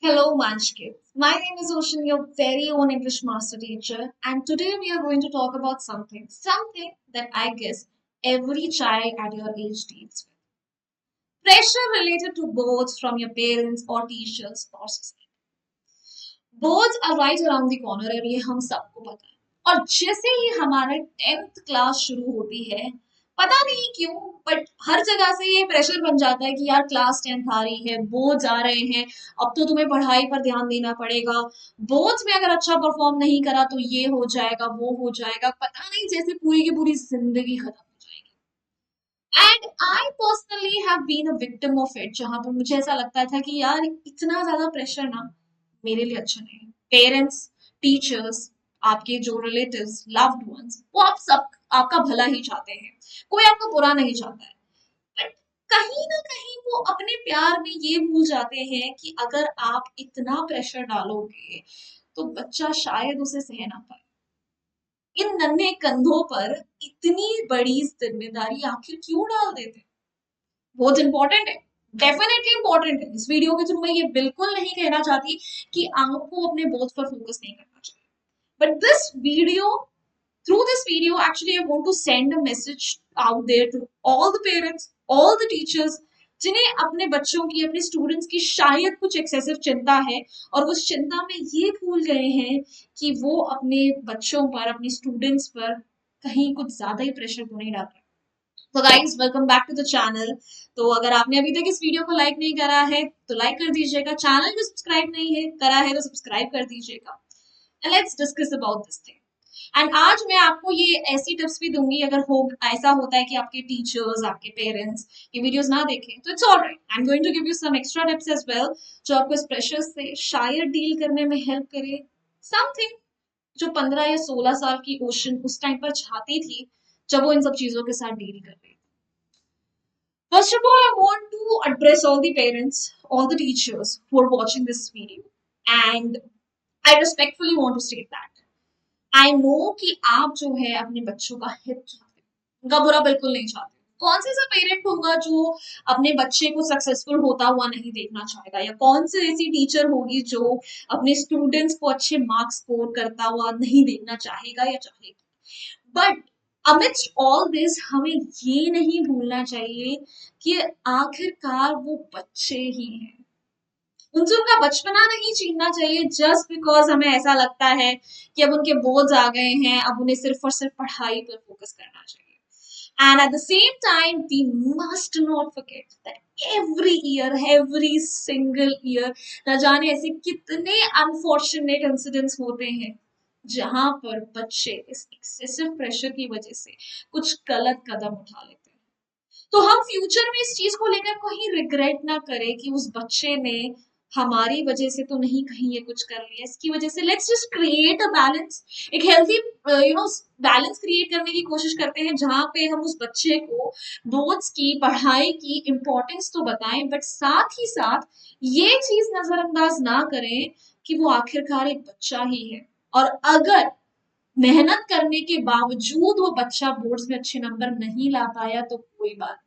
Hello, Manch kids. My name is Ocean, your very own English master teacher, and today we are going to talk about something that I guess every child at your age deals with. Pressure related to boards from your parents or teachers or society. Boards are right around the corner और ये हम सबको पता है और जैसे ही हमारा 10th class शुरू होती है पता नहीं क्यों बट हर जगह से ये प्रेशर बन जाता है कि यार क्लास 10th आ रही है बोर्ड्स आ रहे हैं अब तो तुम्हें पढ़ाई पर ध्यान देना पड़ेगा बोर्ड्स में अगर अच्छा परफॉर्म नहीं करा तो ये हो जाएगा वो हो जाएगा पता नहीं जैसे पूरी की पूरी जिंदगी खत्म हो जाएगी and I personally have been a victim of it जहां पर मुझे ऐसा लगता था कि यार इतना ज्यादा प्रेशर ना मेरे लिए अच्छा नहीं है पेरेंट्स टीचर्स आपके जो रिलेटिव्स लव्ड वंस वो आप सब आपका भला ही चाहते हैं कोई आपका बुरा नहीं चाहता है बट कहीं ना कहीं वो अपने प्यार में ये भूल जाते हैं कि अगर आप इतना प्रेशर डालोगे तो बच्चा शायद उसे सह ना पाए इन नन्हे कंधों पर इतनी बड़ी जिम्मेदारी आखिर क्यों डाल देते हैं बहुत इंपॉर्टेंट है डेफिनेटली इंपॉर्टेंट है इस वीडियो के थ्रू मैं ये बिल्कुल नहीं कहना चाहती कि आपको अपने बोझ पर फोकस नहीं करना चाहिए but this video through this video actually I want to send a message out there to all the parents all the teachers जिन्हें अपने बच्चों की अपने स्टूडेंट्स की शायद कुछ एक्सेसिव चिंता है और उस चिंता में ये भूल गए हैं कि वो अपने बच्चों पर अपने स्टूडेंट्स पर कहीं कुछ ज्यादा ही प्रेशर तो नहीं डाल रहे तो guys welcome back to the channel तो अगर आपने अभी तक इस वीडियो को लाइक नहीं करा है तो लाइक कर दीजिएगा चैनल को सब्सक्राइब नहीं है करा है तो सब्सक्राइब कर दीजिएगा and let's discuss about this thing and आज मैं आपको ये ऐसी टिप्स भी दूंगी अगर हो ऐसा होता है कि आपके टीचर्स आपके पेरेंट्स ये वीडियोस ना देखें तो it's alright I am going to give you some extra tips as well जो आपको इस प्रेशर से शायद डील करने में हेल्प करे समथिंग जो 15 या 16 साल की ओशन उस टाइम पर चाहती थी जब वो इन सब चीजों के साथ डील कर रही थी First of all, I want to address all the parents, all the teachers who are watching this video, and I respectfully want to state that I know कि आप जो है अपने बच्चों का हित चाहते हो उनका बुरा बिल्कुल नहीं चाहते कौन से ऐसा पेरेंट होगा जो अपने बच्चे को सक्सेसफुल होता हुआ नहीं देखना चाहेगा या कौन सी ऐसी टीचर होगी जो अपने स्टूडेंट्स को अच्छे मार्क्स स्कोर करता हुआ नहीं देखना चाहेगा या चाहेगी बट amidst all this हमें ये नहीं भूलना चाहिए कि आखिरकार वो बच्चे ही हैं उनसे उनका बचपना नहीं छीनना चाहिए जस्ट बिकॉज हमें ऐसा लगता है कि अब उनके बोर्ड्स आ गए हैं अब उन्हें सिर्फ और सिर्फ पढ़ाई पर फोकस करना चाहिए and at the same time we must not forget that every single year न जाने ऐसे कितने अनफॉर्चुनेट इंसिडेंट्स होते हैं जहां पर बच्चे इस एक्सेसिव प्रेशर की वजह से कुछ गलत कदम उठा लेते हैं तो हम फ्यूचर में इस चीज को लेकर कहीं रिग्रेट ना करें कि उस बच्चे ने हमारी वजह से तो नहीं कहीं ये कुछ कर लिया इसकी वजह से let's just create a balance एक हेल्थी बैलेंस क्रिएट करने की कोशिश करते हैं जहां पे हम उस बच्चे को बोर्ड्स की पढ़ाई की इम्पोर्टेंस तो बताएं बट साथ ही साथ ये चीज नजरअंदाज ना करें कि वो आखिरकार एक बच्चा ही है और अगर मेहनत करने के बावजूद वो बच्चा बोर्ड्स में अच्छे नंबर नहीं ला पाया तो कोई बात नहीं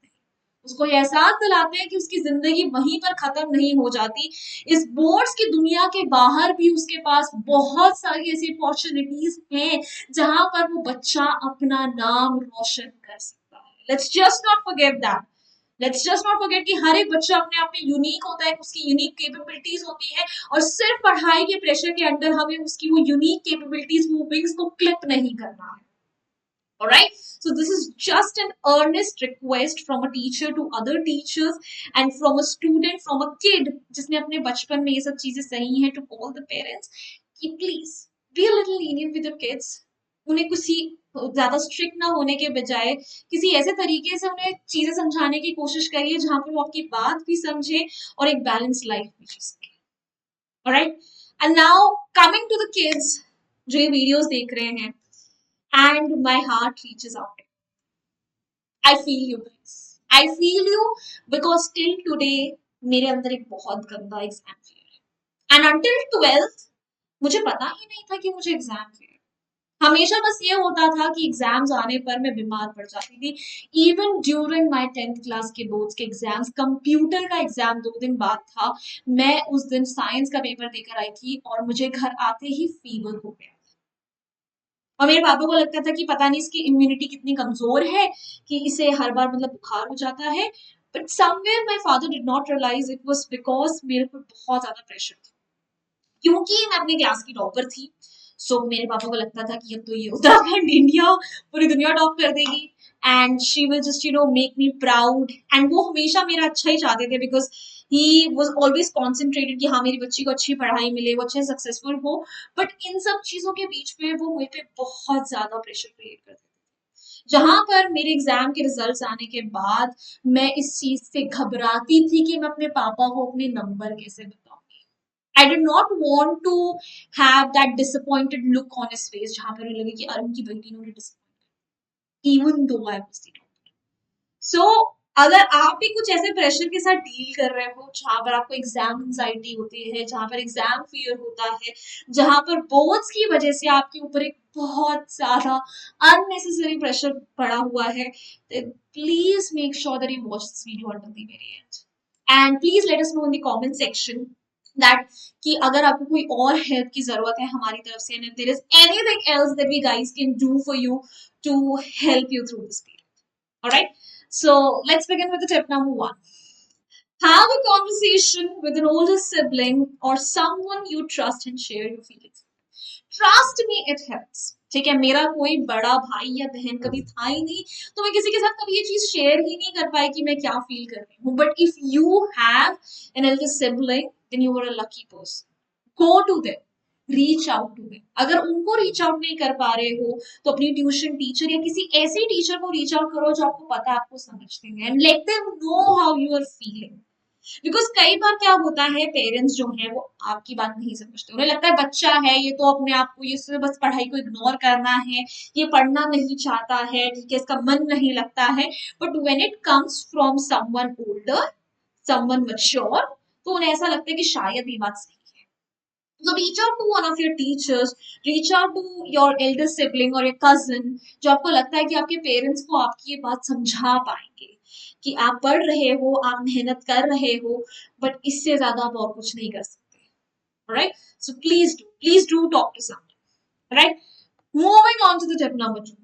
उसको ये एहसास दिलाते हैं कि उसकी जिंदगी वहीं पर खत्म नहीं हो जाती इस बोर्ड्स की दुनिया के बाहर भी उसके पास बहुत सारी ऐसी अपॉर्चुनिटीज हैं जहां पर वो बच्चा अपना नाम रोशन कर सकता है let's just not forget that let's just not forget कि हर एक बच्चा अपने आप में यूनिक होता है उसकी यूनिक कैपेबिलिटीज होती है और सिर्फ पढ़ाई के प्रेशर के अंडर हमें उसकी वो यूनिक कैपेबिलिटीज वो विंग्स को क्लिप नहीं करना है alright so this is just an earnest request from a teacher to other teachers and from a student from a kid जिसने अपने बचपन में ये सब चीजें सही हैं to all the parents कि please be a little lenient with your kids उन्हें किसी ज्यादा स्ट्रिक्ट ना होने के बजाय किसी ऐसे तरीके से उन्हें चीजें समझाने की कोशिश करिए जहां पर वो आपकी बात भी समझे और एक बैलेंस लाइफ भी जी सके alright and now coming to the kids जो ये वीडियोस देख रहे हैं and my heart reaches out. I feel you guys. I feel you because till today मेरे अंदर एक बहुत गंदा एग्जाम फेयर है and until 12th मुझे पता ही नहीं था कि मुझे एग्जाम फेयर हमेशा बस ये होता था कि एग्जाम्स आने पर मैं बीमार पड़ जाती थी। Even during my 10th class के बोर्ड्स के एग्जाम्स, कंप्यूटर का एग्जाम 2 दिन बाद था, मैं उस दिन साइंस का पेपर देकर आई थी और मुझे घर आते ही फीवर हो गया। और मेरे पापा को लगता था कि पता नहीं इसकी इम्यूनिटी कितनी कमजोर है कि इसे हर बार मतलब बुखार हो जाता है। But somewhere my father did not realise it was because मेरे पर बहुत ज्यादा प्रेशर था, क्योंकि मैं अपनी क्लास की टॉपर थी। सो मेरे पापा को लगता था कि अब तो ये उत्तराखंड इंडिया पूरी दुनिया टॉप कर देगी, and she will just make me proud. And वो हमेशा मेरा अच्छा ही चाहते थे, because he was always concentrated कि हाँ मेरी बच्ची को अच्छी पढ़ाई मिले, वो अच्छे सक्सेसफुल हो। बट इन सब चीजों के बीच में वो मुझे पे बहुत ज्यादा प्रेशर क्रिएट करते थे, जहां पर मेरे एग्जाम के रिजल्ट्स आने के बाद मैं इस चीज से घबराती थी कि मैं अपने पापा को अपने नंबर कैसे बताऊंगी। I did not want to have that disappointed look on his face जहां पर लगे कि अरुण की बेटी ने उन्हें disappoint, even though I was the doctor. So अगर आप भी कुछ ऐसे प्रेशर के साथ डील कर रहे हो जहां पर आपको एग्जाम एंजाइटी होती है, जहां पर एग्जाम फियर होता है, जहां पर बोर्ड्स की वजह से आपके ऊपर एक बहुत ज्यादा अननेसेसरी प्रेशर पड़ा हुआ है, please make sure that you watch this video until the very and, and please let us know in the comment section that कि अगर आपको कोई और हेल्प की जरूरत है हमारी तरफ से, and there is anything else that we guys can do for you to help you through this period. Alright, so let's begin with the tip number one. Have a conversation with an older sibling or someone you trust and share your feelings. Trust me, it helps. ठीक है, मेरा कोई बड़ा भाई या बहन कभी था ही नहीं, तो मैं किसी के साथ कभी ये चीज शेयर ही नहीं कर पाई कि मैं क्या फील कर रही हूँ। But if you have an elder sibling then you are a lucky person. Go to them, reach out to them. अगर उनको रीच आउट नहीं कर पा रहे हो तो अपनी ट्यूशन टीचर या किसी ऐसे टीचर को रीच आउट करो जो आपको पता है आपको समझते हैं, and let them know how you are feeling. Because कई बार क्या होता है, पेरेंट्स जो है वो आपकी बात नहीं समझते, उन्हें लगता है बच्चा है ये तो अपने आप को, ये बस पढ़ाई को इग्नोर करना है, ये पढ़ना नहीं चाहता है, ठीक है, इसका मन नहीं लगता है। But when it comes from someone older, someone mature, तो उन्हें ऐसा लगता है कि शायद ये बात सही है। So reach out to one of your teachers, reach out to your elder sibling or your cousin, जो आपको लगता है कि आपके पेरेंट्स को आपकी ये बात समझा पाएंगे कि आप पढ़ रहे हो, आप मेहनत कर रहे हो, बट इससे ज्यादा आप और कुछ नहीं कर सकते। Alright? So please do talk to someone. Right? Moving on to the tip number two.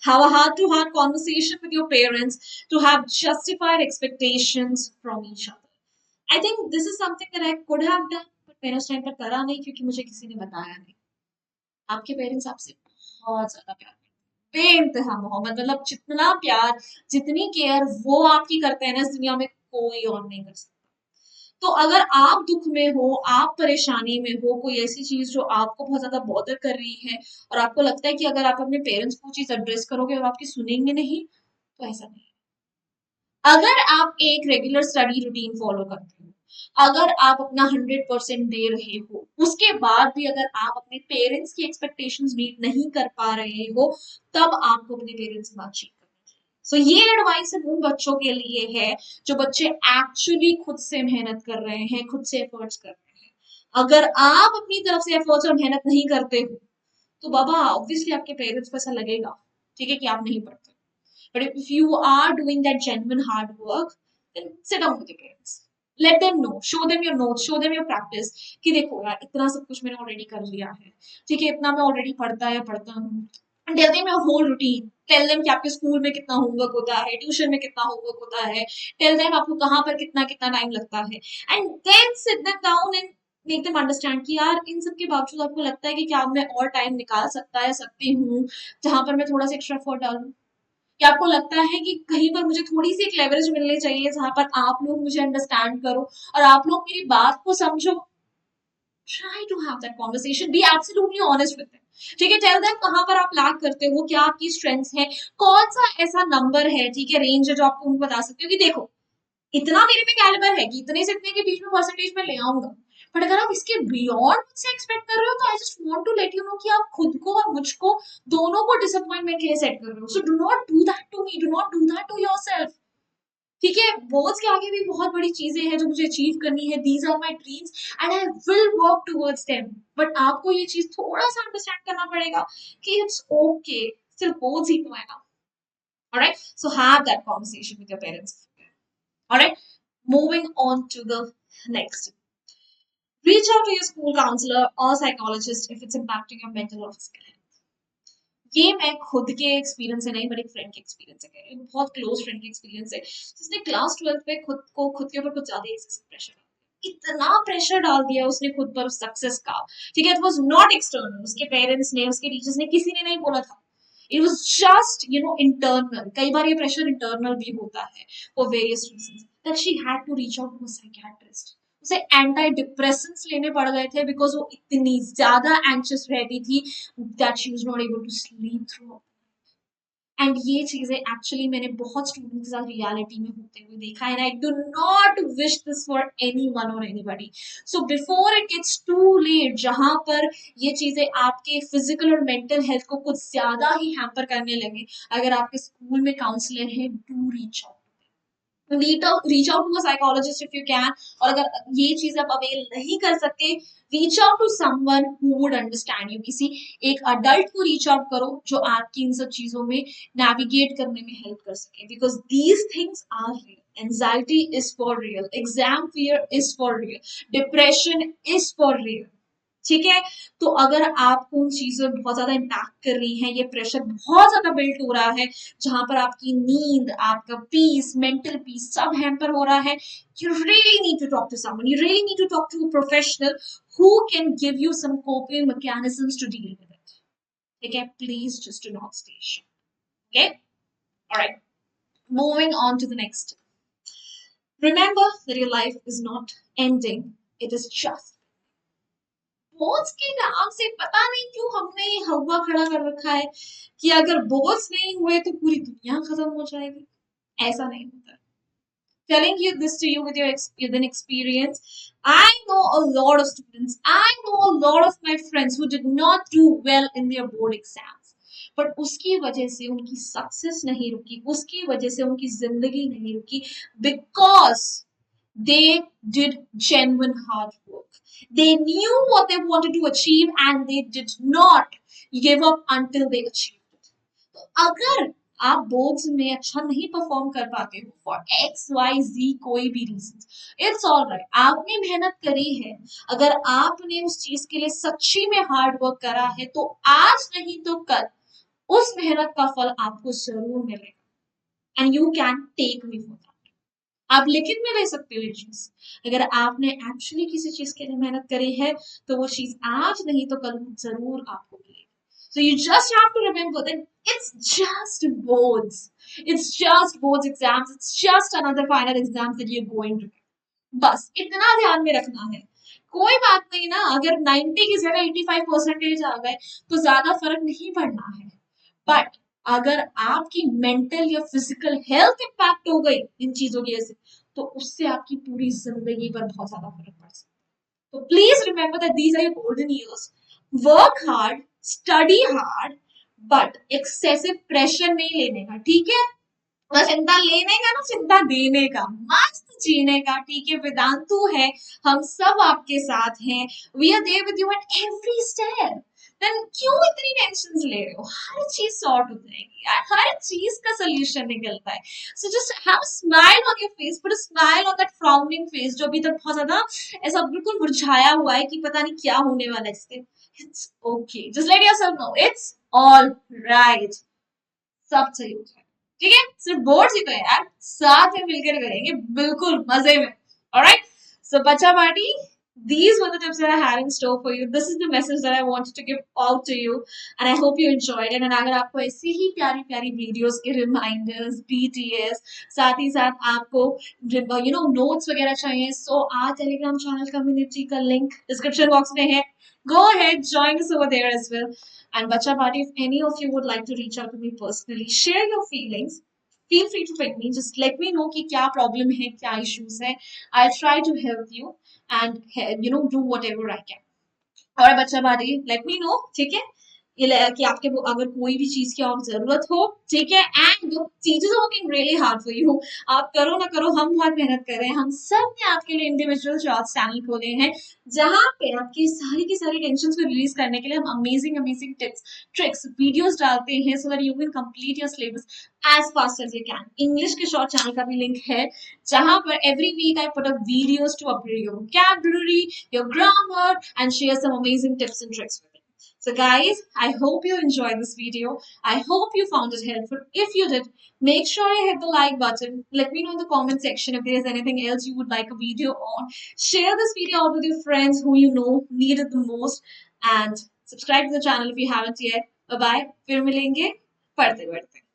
Have a heart-to-heart conversation with your parents to have justified expectations from each other. I think this is something that I could have done, but मैंने उस time पर करा नहीं क्योंकि मुझे किसी ने बताया नहीं। आपके पेरेंट्स आपसे बहुत ज्यादा प्यार करते हैं, बेइंतहा मोहब्बत, मतलब जितना प्यार, जितनी केयर वो आपकी करते हैं ना, इस दुनिया में कोई और नहीं कर सकता। तो अगर आप दुख में हो, आप परेशानी में हो, कोई ऐसी चीज जो आपको बहुत ज्यादा बॉदर कर रही है और आपको लगता है कि अगर आप अपने पेरेंट्स को चीज एड्रेस करोगे और आपकी सुनेंगे नहीं, तो ऐसा नहीं। अगर आप एक रेगुलर स्टडी रूटीन फॉलो करते हो, अगर आप अपना 100% दे रहे हो, उसके बाद भी अगर आप अपने पेरेंट्स की एक्सपेक्टेशंस मीट नहीं कर पा रहे हो, तब आपको अपने पेरेंट्स से बातचीत करनी चाहिए। सो ये एडवाइस उन बच्चों के लिए है जो बच्चे एक्चुअली खुद से मेहनत कर रहे हैं, खुद से एफर्ट्स कर रहे हैं। अगर आप अपनी तरफ से एफर्ट्स और मेहनत नहीं करते हो, तो बाबा ऑब्वियसली आपके पेरेंट्स को ऐसा लगेगा, ठीक है, कि आप नहीं पढ़ते। But if you are doing that genuine hard work, then sit down with your parents. Let them know. Show them your notes. Show them your practice. कि देखो यार इतना सब कुछ मैंने ऑलरेडी कर लिया है, ठीक है, इतना मैं ऑलरेडी पढ़ता हूँ। Tell them your whole routine. Tell them कि आपके स्कूल में कितना होमवर्क होता है, ट्यूशन में कितना होमवर्क होता है। Tell them आपको कहाँ पर कितना कितना टाइम लगता है। And then sit them down and make them understand कि यार इन सब के बावजूद आपको लगता है कि क्या मैं और टाइम निकाल सकता है, सकती हूँ, जहां पर मैं थोड़ा सा एक्स्ट्रा एफर्ट डालूं। कि आपको लगता है कि कहीं पर मुझे थोड़ी सी एक लेवरेज मिलनी चाहिए जहां पर आप लोग मुझे अंडरस्टैंड करो और आप लोग मेरी बात को समझो। Try to have that conversation, be absolutely honest with them. ठीक है, टेल देम कहां पर आप लैक करते हो, क्या आपकी स्ट्रेंथ्स है, कौन सा ऐसा नंबर है, ठीक है, रेंज है जो आपको उनको बता सकते हो कि देखो इतना मेरे में कैलिबर है कि इतने से इतने के बीच में परसेंटेज में ले आऊंगा। बट अगर आप इसके बियॉन्ड मुझसे एक्सपेक्ट कर रहे हो, तो I just want to let you know कि आप खुद को और मुझको दोनों को डिसअपॉइंटमेंट के लिए सेट कर रहे हो। So do not do that to me, do not do that to yourself. ठीक है, बोर्ड्स के आगे भी बहुत बड़ी चीजें हैं जो मुझे अचीव करनी है, these are my dreams and I will work towards them. But आपको ये चीज थोड़ा सा अंडरस्टैंड करना पड़ेगा कि इट्स ओके, सिर्फ बोर्ड्स ही तो है ना। Alright, so have that conversation with your parents. Alright, moving on to the next, reach out to your school counselor or psychologist if it's impacting your mental or physical health। ये मैं खुद के experience से नहीं, मेरे एक friend के experience है, एक बहुत क्लोज फ्रेंड के एक्सपीरियंस है, जिसने क्लास 12 पे खुद के ऊपर कुछ ज्यादा एक्सेसिव प्रेशर, इतना प्रेशर डाल दिया उसने खुद पर उस सक्सेस का। ठीक है, इट वाज नॉट एक्सटर्नल, उसके पेरेंट्स ने, उसके टीचर्स ने, किसी ने नहीं बोला था। It was just internal. कई बार ये प्रेशर इंटरनल भी होता है for various reasons, that she had to reach out to a psychiatrist. उसे एंटी डिप्रेसेंट्स लेने पड़ गए थे बिकॉज वो इतनी ज्यादा एंशियस रहती थी that she was not able to sleep through. And ये चीजें एक्चुअली मैंने बहुत स्टूडेंट्स के साथ रियलिटी में होते हुए देखा है, and I do not wish this for anyone और anybody. So before it gets too late, जहां पर ये चीजें आपके फिजिकल और मेंटल हेल्थ को कुछ ज्यादा ही हैम्पर करने लगे, अगर आपके स्कूल में काउंसलर है, do reach out, reach out to a psychologist if you can. और अगर ये चीज आप अवेल नहीं कर सकते, reach out to someone who would understand you. किसी एक अडल्ट को रीच आउट करो जो आपकी इन सब चीजों में नेविगेट करने में हेल्प कर सके, because these things are real. Anxiety is for real, exam fear is for real, depression is for real. ठीक है, तो अगर आपको उन चीजों में बहुत ज्यादा इम्पैक्ट कर रही है, ये प्रेशर बहुत ज्यादा बिल्ट हो रहा है, जहां पर आपकी नींद, आपका पीस, मेंटल पीस सब हैम्पर हो रहा है, you really need to talk to someone, you really need to talk to a professional who can give you some coping mechanisms to deal with it। ठीक है, please just do not stay shut। okay, all right, moving on to the next, remember that your life is not ending, it is just, बोझ के नाम से पता नहीं क्यों हमने ये हवा खड़ा कर रखा है कि अगर बोझ नहीं हुए तो पूरी दुनिया खत्म हो जाएगी। ऐसा नहीं होता। Telling you this to you with your experience, I know a lot of students, I know a lot of my friends who did not do well in their board exams, but उसकी वजह से उनकी success नहीं रुकी, उसकी वजह से उनकी जिंदगी नहीं रुकी, because they did genuine hard work. They knew what they wanted to achieve and they did not give up until they achieved it. तो अगर आप बोर्ड्स में अच्छा नहीं परफॉर्म कर पाते हो फॉर एक्स वाई जी कोई भी रीजन, इट्स ऑल राइट, आपने मेहनत करी है, अगर आपने उस चीज के लिए सच्ची में हार्ड वर्क करा है, तो आज नहीं तो कल उस मेहनत का फल आपको जरूर मिलेगा, and you can take me for that. आप लिखित में ले सकते हो ये चीज, अगर आपने एक्चुअली किसी चीज के लिए मेहनत करी है तो वो चीज आज नहीं तो कल जरूर आपको मिलेगी। So you just have to remember that it's just boards. It's just boards exams. It's just another final exams that you're going to get. बस इतना ध्यान में रखना है। कोई बात नहीं ना, अगर 90 की जगह 85% आ गए तो ज्यादा फर्क नहीं पड़ना है, बट अगर आपकी मेंटल या फिजिकल हेल्थ इम्पैक्ट हो गई इन चीजों की वजह से, तो उससे आपकी पूरी जिंदगी पर बहुत ज्यादा फर्क पड़ सकता है। तो please remember that these are your golden years. Work hard, study hard, but excessive pressure नहीं लेने का। ठीक है, ना चिंता लेने का ना चिंता देने का, मस्त जीने का। ठीक है, वेदांतु है, हम सब आपके साथ हैं, we are there with you at every step. Then क्यों इतनी टेंशन ले रहे हो, हर चीज सॉर्ट हो जाएगी यार, हर चीज का सोल्यूशन निकलता है। So just have smile on your face, put a smile on that frowning face जो अभी तक बहुत ज्यादा ऐसा बिल्कुल मुरझाया हुआ है कि पता नहीं क्या होने वाला है इससे। It's okay, just let yourself know it's all right, सब सही हो जाएगा। ठीक है, सिर्फ बोर्ड ही तो है यार, साथ में मिलकर करेंगे बिल्कुल मजे में। ऑलराइट, सो बच्चा party, these were the tips that I had in store for you. This is the message that I wanted to give out to you, and I hope you enjoyed it. And अगर आपको ऐसी ही प्यारी प्यारी videos के reminders, BTS, साथ ही साथ आपको notes वगैरह चाहिए, सो आ टेलीग्राम चैनल कम्युनिटी का लिंक डिस्क्रिप्शन बॉक्स में है, go ahead, join us over there as well. And Bacha Party, if any of you would like to reach out to me personally, share your feelings, feel free to pick me, just let me know कि क्या problem है, क्या issues है, I'll try to help you and do whatever I can। और बच्चा party, let me know, ठीक है, कि आपके अगर कोई भी चीज की और जरूरत हो, ठीक है, एंड चीजें working really hard for you, आप करो ना करो, हम बहुत मेहनत कर रहे हैं, हम सब ने आपके लिए इंडिविजुअल शॉर्ट्स चैनल खोले हैं, जहां पे आपकी सारी की सारी टेंशन को रिलीज करने के लिए हम amazing amazing tips tricks videos डालते हैं, so that you can complete your syllabus as fast as you can. English के शॉर्ट चैनल का भी लिंक है, जहां पर every week I put up videos to upgrade your vocabulary, your grammar, and share some amazing tips and tricks with you. So guys, I hope you enjoyed this video. I hope you found it helpful. If you did, make sure you hit the like button. Let me know in the comment section if there is anything else you would like a video on. Share this video out with your friends who you know need it the most. And subscribe to the channel if you haven't yet. Bye bye. फिर मिलेंगे पढ़ते पढ़ते।